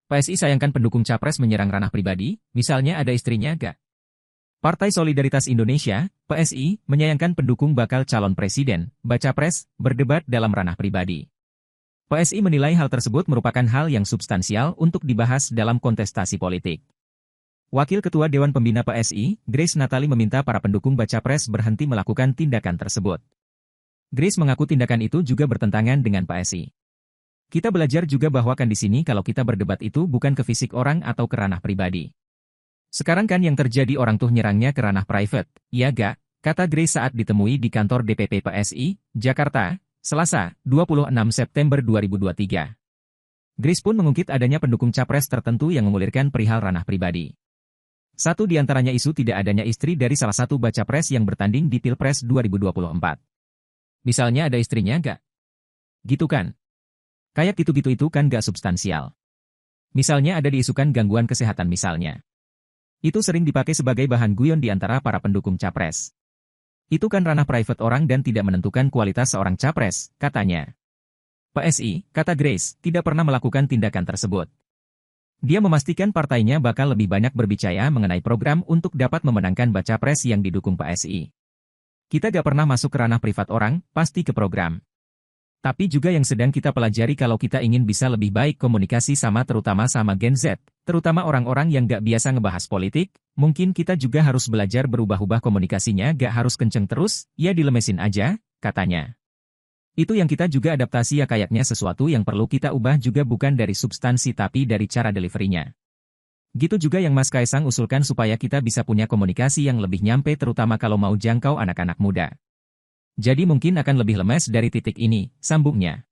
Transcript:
PSI sayangkan pendukung capres menyerang ranah pribadi, misalnya ada istrinya gak? Partai Solidaritas Indonesia, PSI, menyayangkan pendukung bakal calon presiden, baca pres, berdebat dalam ranah pribadi. PSI menilai hal tersebut merupakan hal yang substansial untuk dibahas dalam kontestasi politik. Wakil Ketua Dewan Pembina PSI, Grace Natali meminta para pendukung baca pres berhenti melakukan tindakan tersebut. Grace mengaku tindakan itu juga bertentangan dengan PSI. Kita belajar juga bahwa kan di sini kalau kita berdebat itu bukan ke fisik orang atau ke ranah pribadi. Sekarang kan yang terjadi orang tuh nyerangnya ke ranah private, iya gak? Kata Grace saat ditemui di kantor DPP PSI, Jakarta, Selasa, 26 September 2023. Grace pun mengungkit adanya pendukung capres tertentu yang mengulirkan perihal ranah pribadi. Satu di antaranya isu tidak adanya istri dari salah satu baca pres yang bertanding di Pilpres 2024. Misalnya ada istrinya gak? Gitu kan? Kayak gitu-gitu itu kan gak substansial. Misalnya ada diisukan gangguan kesehatan misalnya. Itu sering dipakai sebagai bahan guyon di antara para pendukung capres. Itu kan ranah private orang dan tidak menentukan kualitas seorang capres, katanya. PSI, kata Grace, tidak pernah melakukan tindakan tersebut. Dia memastikan partainya bakal lebih banyak berbicara mengenai program untuk dapat memenangkan baca pres yang didukung PSI. Kita gak pernah masuk ke ranah privat orang, pasti ke program. Tapi juga yang sedang kita pelajari kalau kita ingin bisa lebih baik komunikasi terutama sama Gen Z, terutama orang-orang yang gak biasa ngebahas politik, mungkin kita juga harus belajar berubah-ubah komunikasinya gak harus kenceng terus, ya dilemesin aja, katanya. Itu yang kita juga adaptasi ya kayaknya sesuatu yang perlu kita ubah juga bukan dari substansi tapi dari cara deliverynya. Gitu juga yang Mas Kaisang usulkan supaya kita bisa punya komunikasi yang lebih nyampe terutama kalau mau jangkau anak-anak muda. Jadi mungkin akan lebih lemes dari titik ini, sambungnya.